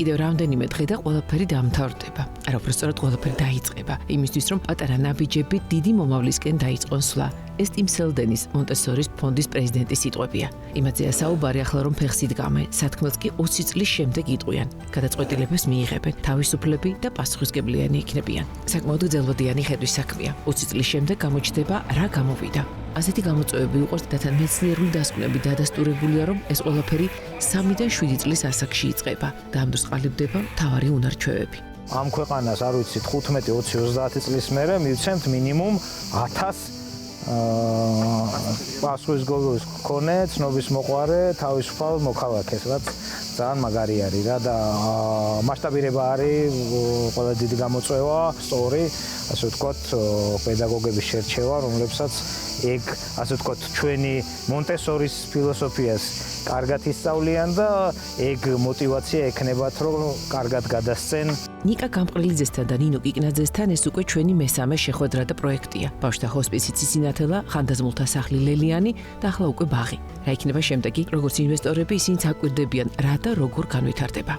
კიდევ რამდენიმე დღე და ყველაფერი დამთავრდება. არა, უბრალოდ ყველაფერი დაიწყება. იმისთვის რომ პატარა ნაბიჯები დიდი მომავლისკენ დაიწყონ სვლა. ეს ტიმ სელდენის მონტესორის ფონდის პრეზიდენტის სიტყვებია. იმაზეა საუბარი ახლა რომ ფეხსით გამე, სათქმელს კი 20 წლის შემდეგ იტყვიან. გადაწყვეტილებას მიიღებენ, თავისუფლები და პასუხისმგებლიანი იქნებიან. საკმაოდ გრძელვადიანი ხედვის საქმეა. 20 წლის შემდეგ გამოჩნდება რა გამოვიდა. ასეთი გამოწვევები უყურთ და თან მეცნიერული დასკვნები დადასტურებულია, რომ ეს ყველაფერი 3-დან 7 წლის ასაკში იწყება და ამ დროს ყალიბდება მთავარი უნარჩვევები. ამ ქვეყანას არ ვიცით 15, 20, 30 წლის მერე მივცემთ მინიმუმ 1000 პასუხისმგებლობის მქონე, ცნობის მოყვარე, თავისუფალ მოქალაქეს, რაც ძალიან მაგარი არის რა და მასშტაბირება არის ყველა დიდი გამოწვევა, სწორი, ასე ვთქვათ, პედაგოგების შერჩევა, რომლებსაც ეგ, ასე ვთქვათ, ჩვენი მონტესორის ფილოსოფიას კარგად ისწავლიან და ეგ мотиваცია ექნებათ, რომ კარგად გადასცენ. ნიკა გამყრელიძესთან და ნინო კიკნაძესთან ეს უკვე ჩვენი მესამე შეხვედრა და პროექტია. ბავშვთა ჰოსპისი ციცინათელა, ხანდაზმულთა სახლი ლელიანი და ახლა უკვე ბაღი. რა იქნება შემდეგი? როგორც ინვესტორები ისინი აკვირდებიან, რა და როგორ განვითარდება.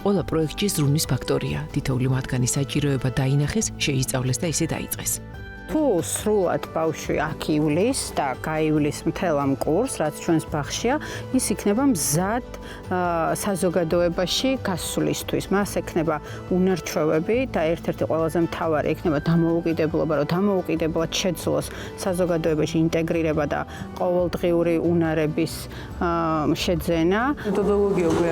ყველა პროექტში ზრუნვის ფაქტორია. თითოეული მათგანი საჭიროება დაინახეს, შეისწავლეს და ისე დაიწყეს. თუ სრულად ბავშვი აქ ივლის და გაივლის მთელ ამ კურსს, რაც ჩვენს ბაღშია, ის იქნება მზად საზოგადოებაში გასვლისთვის. მას ექნება უნარჩვევები და ერთ-ერთი ყველაზე მთავარი ექნება დამოუკიდებლობა, რომ დამოუკიდებლად შეძლოს საზოგადოებაში ინტეგრირება და ყოველდღიური უნარების შეძენა. მეთოდოლოგია უკვე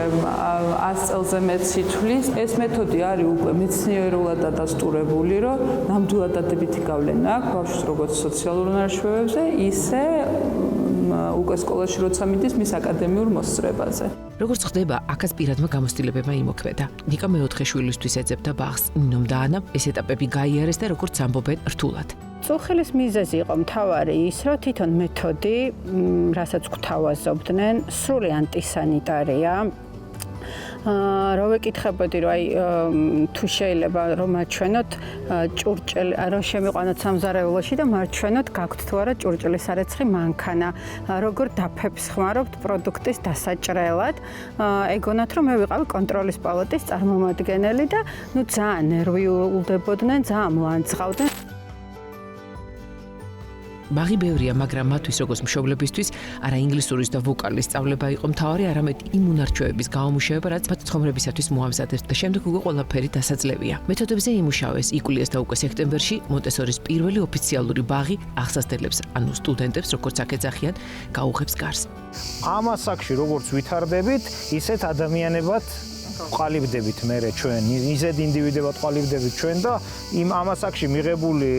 100 წელზე მეტ სითვლის. ეს მეთოდი არის უკვე მეცნიერულად დადასტურებული, რომ ნამდვილად დადებითი გავლენა აქვს ბავშვის როგორც სოციალურ უნარჩვევებზე, ისე უკვე სკოლაში როცა მიდის მის აკადემიურ მოსწრებაზე. როგორც ხდება, აქაც პირადმა გამოცდილებებმა იმოქმედა. ნიკა მეოთხე შვილისთვის ეძებდა ბაღს. ნინომ და ანამ ეს ეტაპები გაიარეს და როგორც ამბობენ, რთულად. წუხილის მიზეზი იყო მთავარი ის, რომ თვითონ მეთოდი, რასაც გვთავაზობდნენ, სრული ანტისანიტარია. რო ვეკითხებოდი, რომ აი თუ შეიძლება რომ აჩვენოთ ჭურჭელი, რომ შემიყვანოთ სამზარეულოში და მარჩვენოთ, გაქვთ თუ არა ჭურჭლის სარეცხი მანქანა, როგორ დაფებს ხმარობთ პროდუქტის დასაჭრელად. ეგონათ რომ მე ვიყავი კონტროლის პალატის წარმომადგენელი და ნუ ძალიან ნერვიულდებოდნენ, ძალიან მლანძღავდნენ. ბაღი ბევრია, მაგრამ მათთვის როგორც მშობლებისთვის არა ინგლისურის და ვოკალის სწავლება იყო მთავარი, არამედ იმ უნარჩვევების გაუმუშავება, რაც მათ ცხოვრებისათვის მოამზადებს და შემდეგ უკვე ყველაფერი დასაძლებია. მეთოდებზე იმუშავეს, იკვლიეს და უკვე სექტემბერში მონტესორის პირველი ოფიციალური ბაღი აღსასწრებს, ანუ სტუდენტებს, როგორც აქ ეძახიან, გაუღებს გარს. ამ ასაკში როგორც ვითარდებით, ისეთ ადამიანებად ყალიბდებით მერე ჩვენ, ისეთ ინდივიდებად ყალიბდებით ჩვენ და იმ ამ ასაკში მიღებული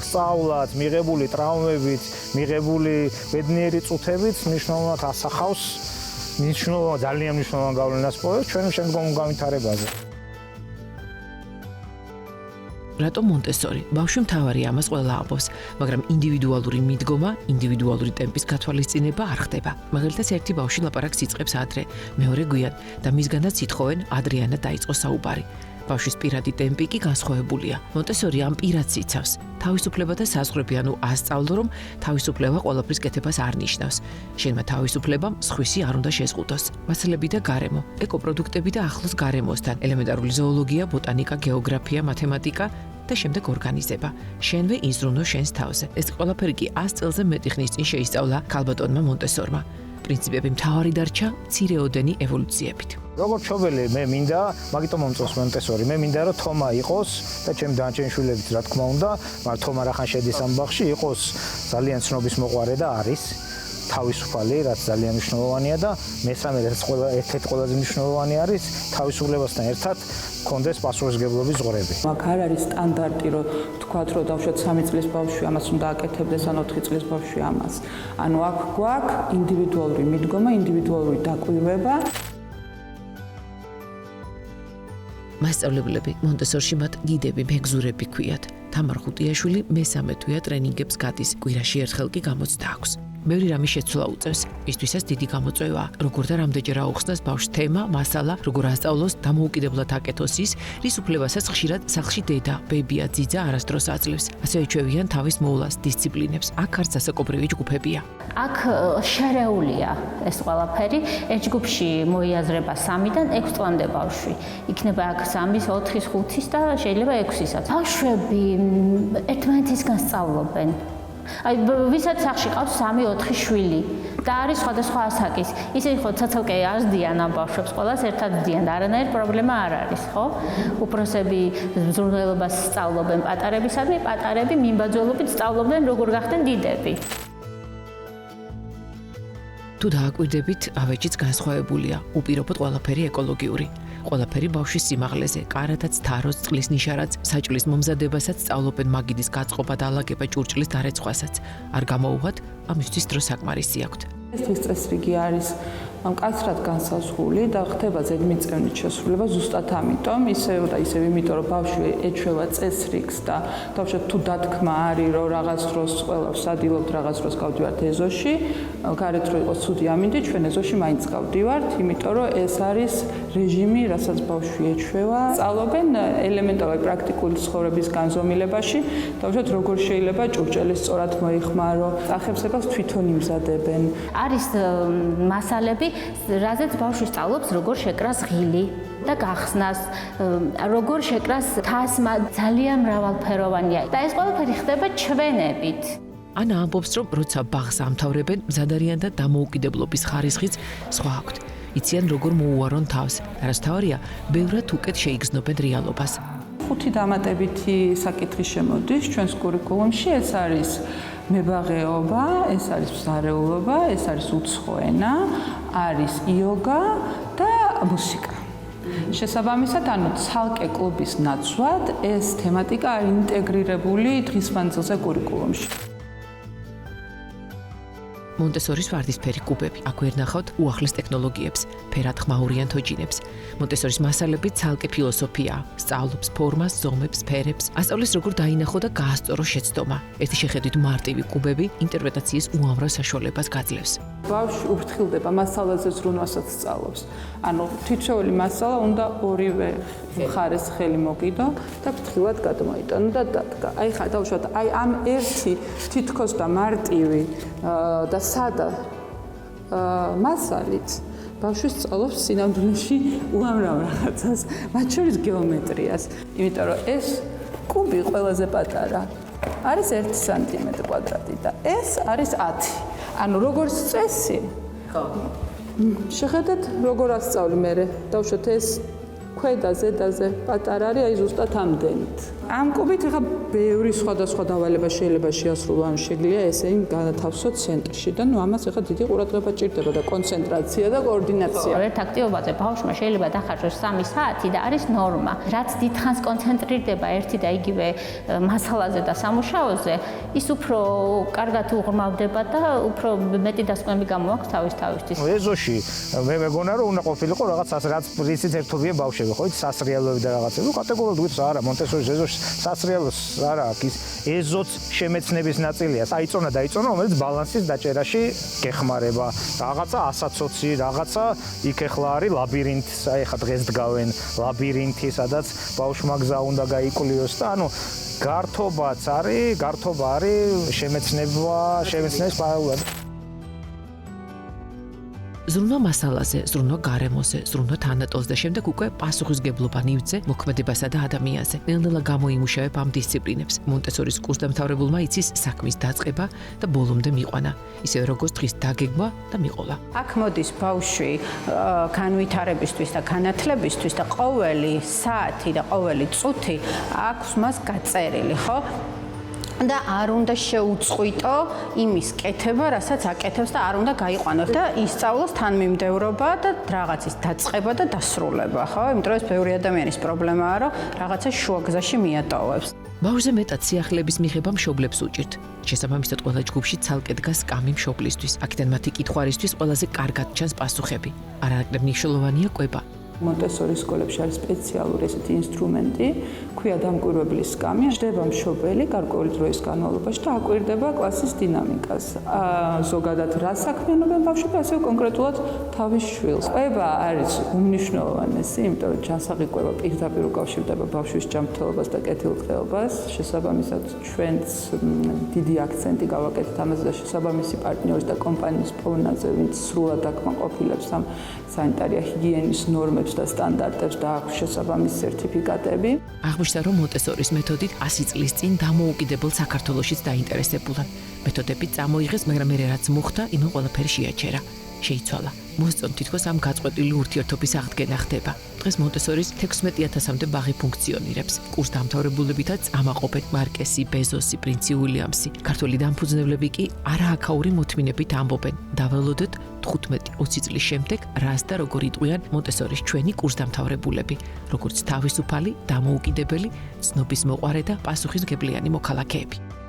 სწავლაც, მიღებული ტრავმებით, მიღებული ბედნიერი წუთებით მნიშვნელოვნად ასახავს, ძალიან მნიშვნელოვან გავლენას პოვებს ჩვენ შემდგომ განვითარებაზე. რატომ მონტესორი? ბავშვი მთავარია, ამას ყველა ამბობს, მაგრამ ინდივიდუალური მიდგომა, ინდივიდუალური ტემპის გათვალისწინება არ ხდება. მაგალითად, ერთი ბავშვი ლაპარაკს იწყებს ადრე, მეორე გვიან და მისგანაც ითხოვენ ადრიანად დაიწყოს საუბარი. ბავშვის პირადი ტემპი კი განსხვავებულია. მონტესორი ამ პირადს იცავს. თავისუფლება და საზღვრები, ანუ ასწავლო, რომ თავისუფლება ყველაფრის კეთებას არ ნიშნავს. შენმა თავისუფლებამ სხვისი არ უნდა შეზღუდოს. მასალები და გარემო, ეკოპროდუქტები და ახლოს გარემოსთან, ელემენტარული ზოოლოგია, ბოტანიკა, გეოგრაფია, მათემატიკა და შემდეგ ორგანიზება. შენვე იზრუნო შენს თავზე. ეს ყველაფერი კი 100 წელზე მეტი ხნის წინ შეისწავლა ქალბატონმა მონტესორმა. პრინციპები მთავარი დარჩა მცირეოდენი ევოლუციებით. როგორც მშობელი მე მინდა, მაგიტომ მომწონს მონტესორი. მე მინდა რომ თომა იყოს და ჩემი დანარჩენი შვილებიც რა თქმა უნდა, მაგრამ თომა რახან შედის ამ ბაღში, იყოს ძალიან ცნობის მოყვარე და არის თავისუფალი, რაც ძალიან მნიშვნელოვანია და მესამე რაც ერთ-ერთი ყველაზე მნიშვნელოვანი არის, თავისუფლებასთან ერთად კონდეს პასუხისმგებლობის ზღვრები. მაგ არ არის სტანდარტი, რომ თქვათ, რომ დავშოთ 3 წლის ბავშვი ამას უნდა აკეთებდეს, ან 4 წლის ბავშვი ამას. ანუ აქ გვაქვს ინდივიდუალური მიდგომა, ინდივიდუალური დაკვირვება. მასწავლებლები მონტესორში მათ გიდები, მეგზურები ქვიათ. თამარ ხუტიაშვილი მესამე თვეა ტრენინგებს გადის, კვირაში ერთხელ კი გამოცდა აქვს. ბევრი რამის შეცვლა უწევს. მისთვისაც დიდი გამოწვევაა. როგორ და რამდენჯერ აუხსნას ბავშვს თემა, მასალა, როგორ ასწავლოს, დამოუკიდებლად აკეთოს ის, რის უფლებასაც ხშირად სახლში დედა, ბებია, ძიძა არასდროს აძლევს. ასე ეჩვევიან თავის მოვლას, დისციპლინებს. აქ არც ასაკობრივი ჯგუფებია. აქ შერეულია ეს ყველაფერი. ერთ ჯგუფში მოიაზრება 3-დან 6 წლამდე ბავშვი. იქნება აქ 3-ის, 4-ის, 5-ის და შეიძლება 6-ისაც. ბავშვები ერთმანეთისგან სწავლობენ. აი ვისაც სახში ყავს 3-4 შვილი და არის სხვადასხვა ასაკის. ისინი ხო ცოცხალკე არდიან ამ ბავშვებს, ყველას ერთად დიან და არანაირი პრობლემა არ არის, ხო? უფროსები ზრუნველობას სწავლობენ პატარებისადმი, პატარები მიმბაძველობით სწავლობენ როგორ გახდნენ დიდები. თუ დააკვირდებით, ავეჯიც განსხვავებულია. უპირობოდ ყველაფერი ეკოლოგიური. ყველაფერი ბავშვის სიმაღლეზე, კარათაც, თაროს, წყლის ნიშარაც, საჭმლის მომზადებასაც სწავლობენ მაგიდის გაწყობა და ალაგება ჭურჭლის დარეცხვასაც. არ გამოუვათ, ამისთვის დრო საკმარისი აქვთ. ეს დღის წესრიგი არის მკაცრად განსაზღვრული და ხდება ზედმიწევნით შესრულება ზუსტად ამიტომ, ისევ და ისევ იმიტომ, რომ ბავშვი ეჩვევა წესრიგს და თავშოთ თუ დათქმა არის, რომ რაღაც დროს ყველა ვსადილობთ, რაღაც დროს გავდივართ ეზოში, გარეთ რო იყოს ცუდი ამინდი, ჩვენ ეზოში მაინც გავდივართ, იმიტომ რომ ეს არის რეჟიმი, რასაც ბავშვი ეჩვევა. სწავლობენ ელემენტარული პრაქტიკული ცხოვრების განზომილებაში, თავშოთ როგორ შეიძლება ჭურჭელი სწორად მოიხმარო, წახებსებას თვითონ იმზადებენ. არის მასალები, რაზეც ბავშვი სწავლობს, როგორ შეკრას ღილი და გახსნას, როგორ შეკრას თასმა, ძალიან მრავალფეროვანია და ეს ყველაფერი ხდება ჩვენებით. ანა ამბობს, რომ როცა ბაღს ამთავრებენ, მზად არიან და დამოუკიდებლობის ხარისხიც სხვა აქვთ. იციან როგორ მოუარონ თავს. არასთავარია, ბევრად უკეთ შეიგრძნობენ რეალობას. 5 დამატებითი საკითხი შემოდის ჩვენს კურიკულუმში, ეს არის მებაღეობა, ეს არის მზარეულობა, ეს არის უცხო ენა, არის იოგა და მუსიკა. შესაბამისად, ცალკე კლუბის ნაცვლად ეს თემატიკა არის ინტეგრირებული დღის მანძილზე კურიკულუმში. მონტესორის ვარდისფერი კუბები. აქ ვერ ნახავთ უახლეს ტექნოლოგიებს, ფერად ხმაურიან თოჯინებს. მონტესორის მასალები ცალკე ფილოსოფიაა. სწავლობს ფორმას, ზომებს, ფერებს. ასწავლის როგორ დაინახო და გაასწორო შეცდომა. ერთი შეხედვით მარტივი კუბები ინტერპრეტაციის უამრავ საშუალებას გაძლევს. ბავშვი უფრთხილდება მასალაზე ზრუნვასაც სწავლობს. ანუ თითოეული მასალა უნდა ორივე მხარეს ხელი მოგიდო და ფრთხილად გადმოიტანო და დადგა. აი ხა დავუშვათ, აი ამ ერთი თითქოს და მარტივი და სადა მასალით ბავშვი სწავლობს სინამდვილეში უამრავ რაღაცას, მათ შორის გეომეტრიას. იმიტომ რომ ეს კუბი ყველაზე პატარა არის 1 სანტიმეტრი კვადრატი და ეს არის 10. ანუ როგორც წესი, ხო. შეხედეთ, როგორ ასწავლი მე. დავუშვათ ეს ქვედა ზედაზე პატარა არის, აი ზუსტად ამდენით. ამ კუბით ახლა ბევრი სხვადასხვა დავალება შეიძლება შეასრულო, ან შეგვიძლია ესე განათავსოთ ცენტრში და ნუ ამას ახლა დიდი ყურადღება ჭირდება და კონცენტრაცია და კოორდინაცია. ერთ აქტივობაზე ბავშვმა შეიძლება დახარჯოს 3 საათი და არის ნორმა. რაც დიდხანს კონცენტრირდება ერთი და იგივე მასალაზე და სამუშაოზე, ის უფრო კარგად უღრმავდება და უფრო მეტი დასკვნები გამოაქვს თავისთვის. ეზოში მე მეგონა რომ უნდა ყოფილიყო რაღაც რიცით ერთობია ბავშვები, ხო, სასრიალოები და რაღაცები. კატეგორიულად ვიცი არა, მონტესორის ეზოში სასრიალოს არა აქვს, ის ეზოც შემეცნების ნაწილია. აიწონა, რომელიც ბალანსის დაჭერაში გეხმარება. რაღაცა ასაცოცი, რაღაცა იქ ახლა არის ლაბირინთი, აი ხა დღეს დგავენ ლაბირინთი, სადაც ბავშვმა გზა უნდა გაიკვლიოს და ანუ გართობაც არის, გართობა არის შემეცნების პარალელურად. ზრუნვა მასალაზე, ზრუნვა გარემოზე, ზრუნვა თანატოლზე და შემდეგ უკვე პასუხისგებლობა ნივთზე, მოქმედებასა და ადამიანზე. ნელ-ნელა გამოიმუშავებ ამ დისციპლინებს. მონტესორის კურსდამთავრებულმა იცის საქმის დაწყება და ბოლომდე მიყვანა, ისევე როგორც დღის დაგეგმა და მიყოლა. აქ მოდის ბავშვი განვითარებისთვის და განათლებისთვის და ყოველი საათი და ყოველი წუთი აქვს მას გაწერილი, ხო? და არ უნდა შეუწყვიტო იმის კეთება, რასაც აკეთებს და არ უნდა გაიყვანოს და ისწავლოს თანმიმდევრობა და რაღაცის დაწყება და დასრულება, ხო? იმიტომ რომ ეს ბევრი ადამიანის პრობლემაა, რომ რაღაცა შუაგზაში მიატოვებს. ბავშვზე მეტად სიახლეების მიღება მშობლებს უჭირთ. შესაბამისად, ყველა ჯგუფში ცალკე დგას სკამი მშობლისთვის. აქედან მათი კითხვარისთვის ყველაზე კარგად ჩანს პასუხები. არანაკლებ მნიშვნელოვანია კვება. მონტესორის სკოლებში არის სპეციალური ესეთი ინსტრუმენტი, ქვია დამკვირვებლის სკამი, ჯდება მშობელი გარკვეული დროის განმავლობაში და აკვირდება კლასის დინამიკას. ზოგადად რა საქმიანობენ ბავშვები, ასევე კონკრეტულად თავის შვილს. ყვება არის უმნიშვნელოვანესი, იმიტომ რომ ჩასაღიკვება პირდაპირ უკავშირდება ბავშვის ჯანმრთელობას და კეთილდღეობას. შესაბამისად, ჩვენც დიდი აქცენტი გავაკეთეთ ამაზე და შესაბამისი პარტნიორის და კომპანიის პოვნაზე, ვინც სრულად აკმაყოფილებს ამ სანიტარია ჰიგიენის ნორმებს და სტანდარტებს და აქვს შესაბამისი სერტიფიკატები. აღმოჩნდა, რომ მონტესორის მეთოდით 100 წლის წინ დამოუკიდებელ საქართველოშიც დაინტერესებულან. მეთოდები წამოიღეს, მაგრამ მე რაც მოხდა, იმენ ყველაფერი შეაჩერა. შეიცვალა. მოსწონთ თითქოს ამ გაწყვეტილი ურთიერთობის აღდგენა ხდება. დღეს მონტესორის 16,000-მდე ბაღი ფუნქციონირებს. კურსდამთავრებულებითაც ამაყობენ მარკესი, ბეზოსი, პრინცი უილიამსი. ქართველი დამფუძნებლები კი არააქაური მოთმინებით ამბობენ. დაველოდოთ 15-20 წლის შემდეგ რას და როგორ იტყვიან მონტესორის ჩვენი კურსდამთავრებულები, როგორც თავისუფალი, დამოუკიდებელი, ცნობის მოყვარე და პასუხისმგებლიანი მოქალაქეები.